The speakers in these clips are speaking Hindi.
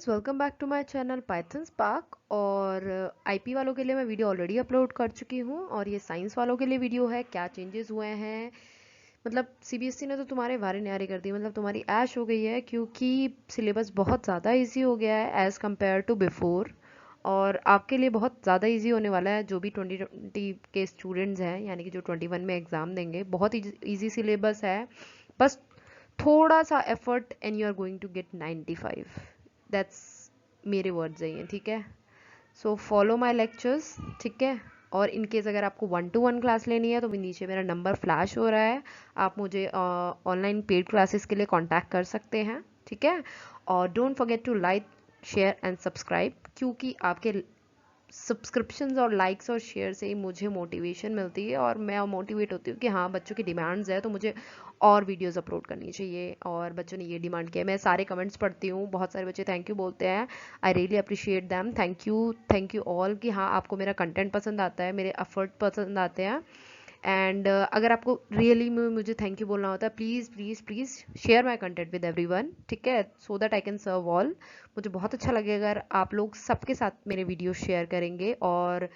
Guys, welcome back to my channel Python Spark. और आईपी वालों के लिए मैं वीडियो ऑलरेडी अपलोड कर चुकी हूँ और ये साइंस वालों के लिए वीडियो है। क्या चेंजेस हुए हैं, मतलब सीबीएसई ने तो तुम्हारे वारे न्यारे कर दिए, मतलब तुम्हारी ऐश हो गई है क्योंकि सिलेबस बहुत ज़्यादा इजी हो गया है एज़ कम्पेयर टू बिफोर। और आपके लिए बहुत ज़्यादा इजी होने वाला है। जो भी 2020 के स्टूडेंट्स हैं, यानी कि जो 21 में एग्ज़ाम देंगे, बहुत इजी सिलेबस है। बस थोड़ा सा effort and you are going to get 95। That's मेरे वर्ड्स हैं ये, ठीक है। सो फॉलो माई लेक्चर्स, ठीक है। और इन केस अगर आपको 1-to-1 क्लास लेनी है तो भी नीचे मेरा नंबर फ्लैश हो रहा है, आप मुझे ऑनलाइन पेड क्लासेस के लिए कांटेक्ट कर सकते हैं, ठीक है। और don't forget to like, share and subscribe, क्योंकि आपके सब्सक्रिप्शंस और लाइक्स और शेयर से ही मुझे मोटिवेशन मिलती है और मैं मोटिवेट होती हूँ कि हाँ, बच्चों की डिमांड्स है तो मुझे और वीडियोस अपलोड करनी चाहिए। और बच्चों ने ये डिमांड किया, मैं सारे कमेंट्स पढ़ती हूँ, बहुत सारे बच्चे थैंक यू बोलते हैं। I really appreciate them, thank you all कि हाँ, आपको मेरा कंटेंट पसंद आता है, मेरे एफर्ट पसंद आते हैं। एंड अगर आपको रियली में मुझे थैंक यू बोलना होता है, please please please share my content with everyone, ठीक है, so that I can serve all. मुझे बहुत अच्छा लगेगा अगर आप लोग सबके साथ मेरे वीडियो शेयर करेंगे। और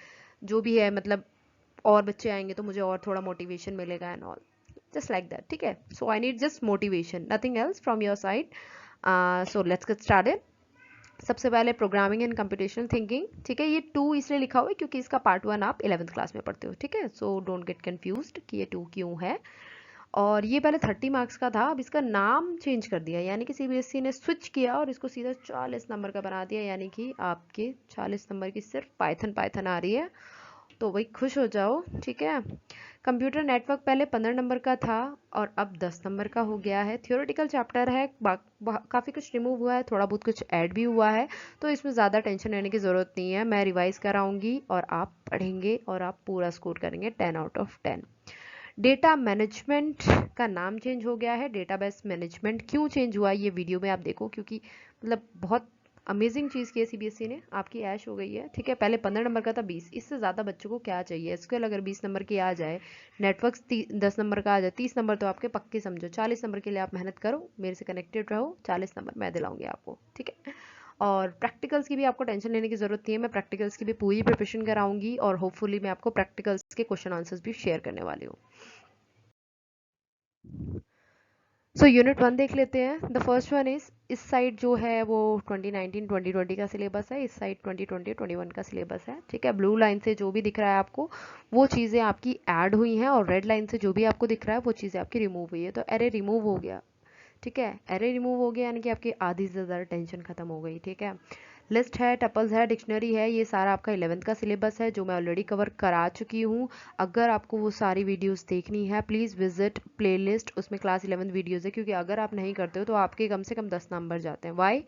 जो भी है, मतलब और बच्चे आएंगे तो मुझे और थोड़ा मोटिवेशन मिलेगा and all, just like that, ठीक है। So I need just motivation, nothing else from your side. So let's get started. सबसे पहले प्रोग्रामिंग एंड कंप्यूटेशनल थिंकिंग, ठीक है। ये 2 इसलिए लिखा हुआ है क्योंकि इसका पार्ट 1 आप 11th क्लास में पढ़ते हो, ठीक है। सो डोंट गेट कंफ्यूज्ड कि ये 2 क्यों है। और ये पहले 30 मार्क्स का था, अब इसका नाम चेंज कर दिया, यानी कि सीबीएसई ने स्विच किया और इसको सीधा 40 नंबर का बना दिया, यानी कि आपके 40 नंबर की सिर्फ पाइथन पाइथन आ रही है। तो भाई खुश हो जाओ, ठीक है। कंप्यूटर नेटवर्क पहले 15 नंबर का था और अब 10 नंबर का हो गया है। थियोरेटिकल चैप्टर है, काफ़ी कुछ रिमूव हुआ है, थोड़ा बहुत कुछ ऐड भी हुआ है, तो इसमें ज़्यादा टेंशन लेने की ज़रूरत नहीं है। मैं रिवाइज कराऊंगी और आप पढ़ेंगे और आप पूरा स्कोर करेंगे 10 आउट ऑफ 10। डेटा मैनेजमेंट का नाम चेंज हो गया है, डेटाबेस मैनेजमेंट। क्यों चेंज हुआ ये वीडियो में आप देखो, क्योंकि मतलब बहुत अमेजिंग चीज़ की है सीबीएसई ने, आपकी ऐश हो गई है, ठीक है। पहले 15 नंबर का था, 20, इससे ज़्यादा बच्चों को क्या चाहिए। एसक्यूएल अगर 20 नंबर की आ जाए, नेटवर्क्स 10 नंबर का आ जाए, 30 नंबर तो आपके पक्के समझो। 40 नंबर के लिए आप मेहनत करो, मेरे से कनेक्टेड रहो, 40 नंबर मैं दिलाऊंगी आपको, ठीक है। और प्रैक्टिकल्स की भी आपको टेंशन लेने की ज़रूरत नहीं है, मैं प्रैक्टिकल्स की भी पूरी प्रिपरेशन कराऊंगी और होपफुली मैं आपको प्रैक्टिकल्स के क्वेश्चन आंसर्स भी शेयर करने वाली हूँ। सो यूनिट 1 देख लेते हैं। द फर्स्ट वन इस साइड जो है वो 2019-2020 का सिलेबस है, इस साइड 2020-21 का सिलेबस है, ठीक है। ब्लू लाइन से जो भी दिख रहा है आपको, वो चीज़ें आपकी ऐड हुई हैं, और रेड लाइन से जो भी आपको दिख रहा है वो चीज़ें आपकी रिमूव हुई है। तो एरे रिमूव हो गया, ठीक है। एरे रिमूव हो गया यानी कि आपकी आधी से ज़्यादा टेंशन खत्म हो गई, ठीक है। लिस्ट है, टपल्स है, डिक्शनरी है, ये सारा आपका 11th का सिलेबस है जो मैं ऑलरेडी कवर करा चुकी हूँ। अगर आपको वो सारी वीडियोस देखनी है, प्लीज़ विजिट प्लेलिस्ट, उसमें क्लास 11th वीडियोस है, क्योंकि अगर आप नहीं करते हो तो आपके कम से कम 10 नंबर जाते हैं। वाई?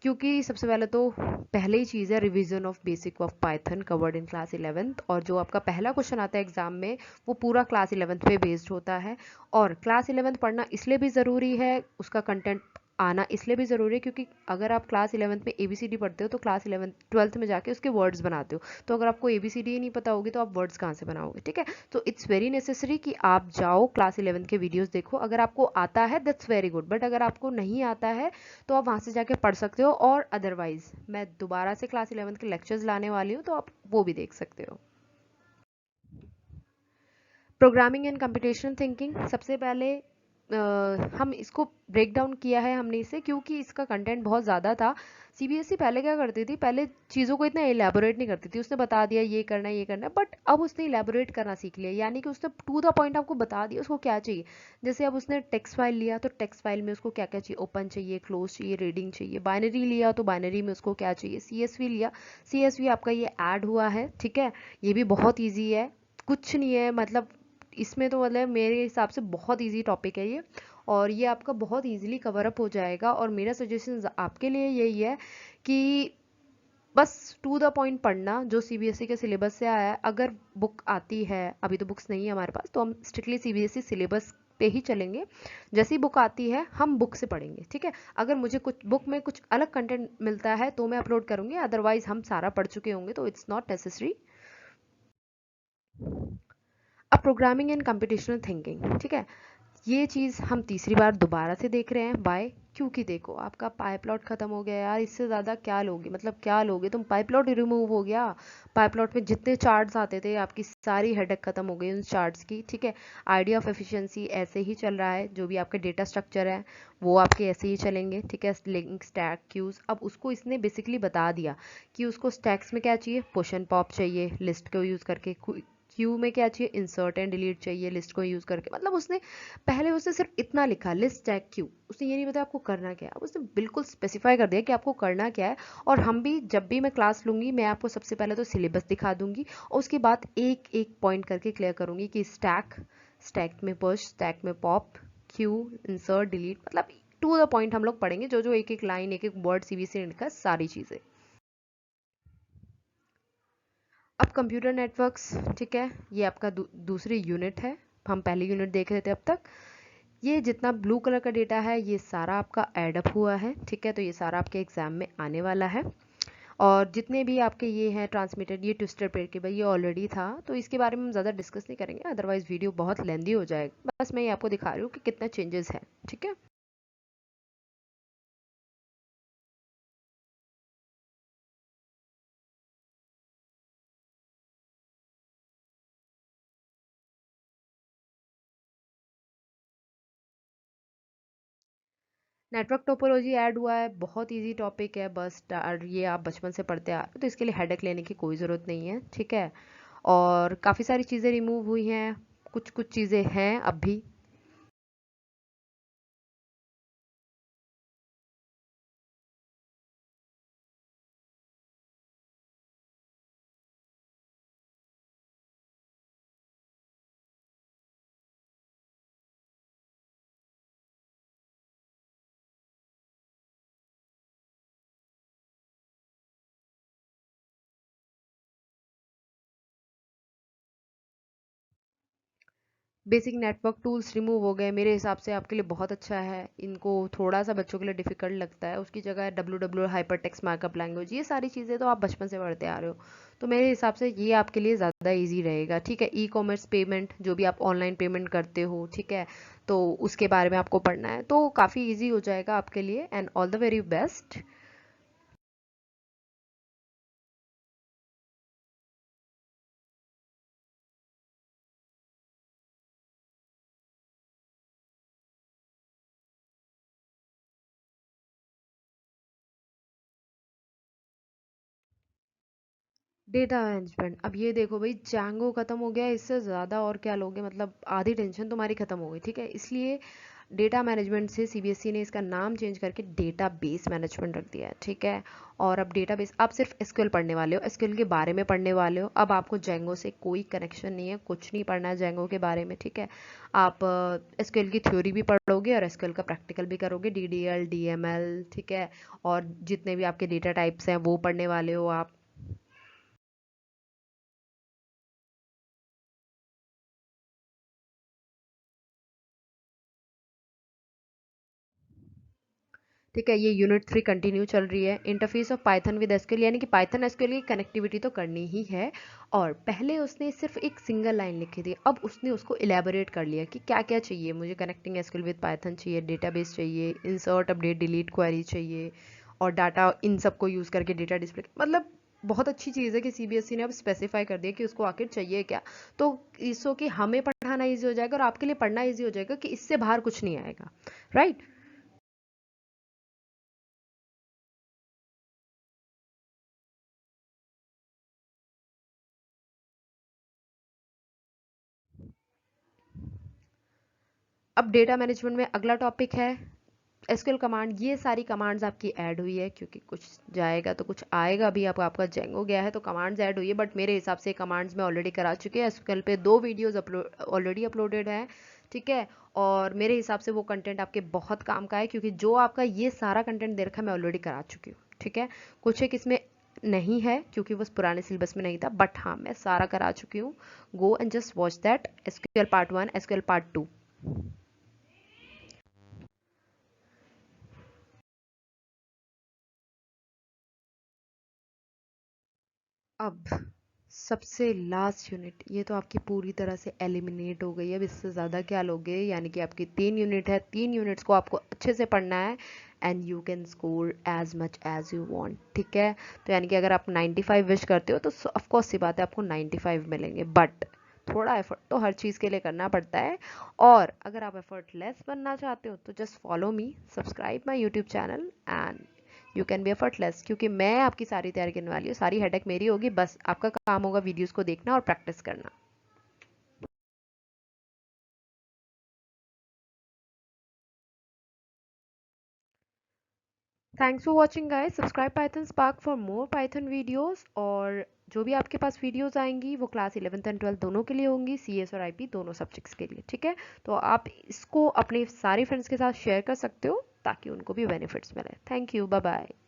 क्योंकि सबसे पहले तो पहले ही चीज़ है revision of basic of Python covered in class 11th, और जो आपका पहला क्वेश्चन आता है एग्जाम में वो पूरा क्लास 11th पे बेस्ड होता है। और क्लास 11th पढ़ना इसलिए भी ज़रूरी है, उसका कंटेंट आना इसलिए भी ज़रूरी है, क्योंकि अगर आप क्लास 11th में ABCD पढ़ते हो तो क्लास 11th 12th में जाके उसके वर्ड्स बनाते हो, तो अगर आपको ABCD ही नहीं पता होगी तो आप वर्ड्स कहाँ से बनाओगे, ठीक है। तो इट्स वेरी नेसेसरी कि आप जाओ क्लास 11th के वीडियोस देखो। अगर आपको आता है दैट्स वेरी गुड, बट अगर आपको नहीं आता है तो आप वहाँ से जाके पढ़ सकते हो। और अदरवाइज मैं दोबारा से क्लास 11th के लेक्चर्स लाने वाली हूँ, तो आप वो भी देख सकते हो। प्रोग्रामिंग एंड कंप्यूटेशनल थिंकिंग, सबसे पहले हम इसको ब्रेक डाउन किया है हमने इसे, क्योंकि इसका कंटेंट बहुत ज़्यादा था। सीबीएसई पहले क्या करती थी, पहले चीज़ों को इतना एलैबोरेट नहीं करती थी, उसने बता दिया ये करना है ये करना है, बट अब उसने एलैबोरेट करना सीख लिया, यानी कि उसने टू द पॉइंट आपको बता दिया उसको क्या चाहिए। जैसे अब उसने टेक्स्ट फाइल लिया तो टेक्स्ट फाइल में उसको क्या क्या चाहिए, ओपन चाहिए, क्लोज चाहिए, रीडिंग चाहिए। बाइनरी लिया तो बाइनरी में उसको क्या चाहिए, CSV लिया, CSV आपका ये ऐड हुआ है, ठीक है। ये भी बहुत ईजी है, कुछ नहीं है, मतलब इसमें तो मतलब मेरे हिसाब से बहुत इजी टॉपिक है ये, और ये आपका बहुत इजीली कवर अप हो जाएगा। और मेरा सजेशन आपके लिए यही है कि बस टू द पॉइंट पढ़ना, जो सीबीएसई के सिलेबस से आया है। अगर बुक आती है, अभी तो बुक्स नहीं है हमारे पास, तो हम स्ट्रिक्टली सीबीएसई सिलेबस पे ही चलेंगे। जैसी ही बुक आती है हम बुक से पढ़ेंगे, ठीक है। अगर मुझे कुछ बुक में कुछ अलग कंटेंट मिलता है तो मैं अपलोड करूंगी, अदरवाइज हम सारा पढ़ चुके होंगे तो इट्स नॉट नेसेसरी। अब प्रोग्रामिंग एंड कंप्यूटेशनल थिंकिंग, ठीक है। ये चीज़ हम तीसरी बार दोबारा से देख रहे हैं। वाई? क्योंकि देखो आपका पाइपलॉट खत्म हो गया यार, इससे ज़्यादा क्या लोगे, मतलब क्या लोगे तुम, पाइपलॉट रिमूव हो गया। पाइपलॉट में जितने चार्ट्स आते थे आपकी सारी हेडेक खत्म हो गई उन चार्ट्स की, ठीक है। आइडिया ऑफ एफिशिएंसी ऐसे ही चल रहा है, जो भी आपके डेटा स्ट्रक्चर है वो आपके ऐसे ही चलेंगे, ठीक है। लिंक स्टैक क्यूज, अब उसको इसने बेसिकली बता दिया कि उसको स्टैक्स में क्या चाहिए, पुश एंड पॉप चाहिए लिस्ट को यूज़ करके, क्यू में क्या चाहिए, इंसर्ट एंड डिलीट चाहिए लिस्ट को यूज़ करके। मतलब उसने पहले उसने सिर्फ इतना लिखा लिस्ट टैग क्यू, उसने ये नहीं बताया आपको करना क्या है। अब उसने बिल्कुल स्पेसिफाई कर दिया कि आपको करना क्या है। और हम भी जब भी मैं क्लास लूंगी मैं आपको सबसे पहले तो सिलेबस दिखा दूंगी और उसके बाद एक एक पॉइंट करके क्लियर करूंगी कि स्टैक, स्टैक में पुश, स्टैक में पॉप, क्यू, इंसर्ट, डिलीट, मतलब टू द पॉइंट हम लोग पढ़ेंगे, जो जो एक एक लाइन एक एक वर्ड सीबीएसई ने लिखा, सारी चीज़ें। अब कंप्यूटर नेटवर्क्स, ठीक है, ये आपका दूसरी यूनिट है। हम पहली यूनिट देख रहे थे अब तक। ये जितना ब्लू कलर का डेटा है ये सारा आपका एड अप हुआ है, ठीक है। तो ये सारा आपके एग्जाम में आने वाला है। और जितने भी आपके ये हैं ट्रांसमिटेड, ये ट्विस्टर पेयर के भाई ये ऑलरेडी था, तो इसके बारे में हम ज़्यादा डिस्कस नहीं करेंगे, अदरवाइज वीडियो बहुत लेंदी हो जाएगा। बस मैं ये आपको दिखा रही हूँ कि कितना चेंजेस है, ठीक है। नेटवर्क टोपोलॉजी ऐड हुआ है, बहुत इजी टॉपिक है, बस ये आप बचपन से पढ़ते आ रहे हो तो इसके लिए हेडेक लेने की कोई ज़रूरत नहीं है, ठीक है। और काफ़ी सारी चीज़ें रिमूव हुई हैं, कुछ कुछ चीज़ें हैं अब भी। बेसिक नेटवर्क टूल्स रिमूव हो गए, मेरे हिसाब से आपके लिए बहुत अच्छा है। इनको थोड़ा सा बच्चों के लिए डिफिकल्ट लगता है, उसकी जगह W W hyper text markup language, ये सारी चीज़ें तो आप बचपन से पढ़ते आ रहे हो, तो मेरे हिसाब से ये आपके लिए ज़्यादा इजी रहेगा, ठीक है। ई कॉमर्स पेमेंट, जो भी आप ऑनलाइन पेमेंट करते हो, ठीक है, तो उसके बारे में आपको पढ़ना है, तो काफ़ी ईजी हो जाएगा आपके लिए। And all the very best. Data management, अब ये देखो भाई, जैंगो खत्म हो गया, इससे ज़्यादा और क्या लोगे, मतलब आधी टेंशन तुम्हारी खत्म हो गई, ठीक है। इसलिए डेटा मैनेजमेंट से सीबीएसई ने इसका नाम चेंज करके डेटा बेस मैनेजमेंट रख दिया है, ठीक है। और अब डेटा बेस, आप सिर्फ एसक्यूएल पढ़ने वाले हो, एसक्यूएल के बारे में पढ़ने वाले हो, अब आपको जेंगो से कोई कनेक्शन नहीं है, कुछ नहीं पढ़ना है जेंगो के बारे में, ठीक है। आप एसक्यूएल की थ्योरी भी पढ़ोगे और एसक्यूएल का प्रैक्टिकल भी करोगे, डीडीएल, डीएमएल, ठीक है। और जितने भी आपके डेटा टाइप्स हैं वो पढ़ने वाले हो आप। ठीक है, ये यूनिट 3 कंटिन्यू चल रही है, interface of Python with SQL, यानी कि पाइथन एसक्यूएल की कनेक्टिविटी तो करनी ही है। और पहले उसने सिर्फ एक सिंगल लाइन लिखी थी, अब उसने उसको इलेबोरेट कर लिया कि क्या क्या चाहिए मुझे, कनेक्टिंग एसक्यूएल विद पाइथन चाहिए, डेटाबेस चाहिए, इंसर्ट अपडेट डिलीट क्वेरी चाहिए, और डाटा इन सबको यूज़ करके डेटा डिस्प्ले, मतलब बहुत अच्छी चीज़ है कि सीबीएसई ने अब स्पेसिफाई कर दिया कि उसको आखिर चाहिए क्या। तो इसो कि हमें पढ़ाना ईजी हो जाएगा और आपके लिए पढ़ना ईजी हो जाएगा कि इससे बाहर कुछ नहीं आएगा, राइट। अब डेटा मैनेजमेंट में अगला टॉपिक है एसक्यूएल कमांड। ये सारी कमांड्स आपकी ऐड हुई है, क्योंकि कुछ जाएगा तो कुछ आएगा भी, आपका आपका जेंगो गया है तो कमांड्स ऐड हुई है, बट मेरे हिसाब से कमांड्स मैं ऑलरेडी करा चुकी है, एसक्यूएल पे 2 वीडियोस अपलोड ऑलरेडी अपलोडेड हैं, ठीक है। और मेरे हिसाब से वो कंटेंट आपके बहुत काम का है, क्योंकि जो आपका ये सारा कंटेंट दे रखा है मैं ऑलरेडी करा चुकी हूँ, ठीक है। कुछ एक इसमें नहीं है क्योंकि वो पुराने सिलेबस में नहीं था, बट हाँ मैं सारा करा चुकी हूँ। Go and just watch that, SQL part 1, SQL part 2। अब सबसे लास्ट यूनिट, ये तो आपकी पूरी तरह से एलिमिनेट हो गई है। अब इससे ज़्यादा क्या लोगे, यानी कि आपकी 3 यूनिट है, 3 यूनिट्स को आपको अच्छे से पढ़ना है and you can score as much as you want, ठीक है। तो यानी कि अगर आप 95 विश करते हो तो ऑफकोर्स सी बात है आपको 95 मिलेंगे, बट थोड़ा एफर्ट तो हर चीज़ के लिए करना पड़ता है। और अगर आप एफर्टलेस बनना चाहते हो तो just follow me, subscribe my YouTube channel and you can be effortless, क्योंकि मैं आपकी सारी तैयारी करने वाली हूँ, सारी हेडेक मेरी होगी, बस आपका काम होगा वीडियोस को देखना और प्रैक्टिस करना। Thanks for watching guys, subscribe Python spark for more Python videos. और जो भी आपके पास वीडियोस आएंगी वो क्लास 11th एंड 12th दोनों के लिए होंगी, CS और IP दोनों सब्जेक्ट्स के लिए, ठीक है। तो आप इसको अपने सारे फ्रेंड्स के साथ शेयर कर सकते हो ताकि उनको भी बेनिफिट्स मिले। Thank you, bye bye.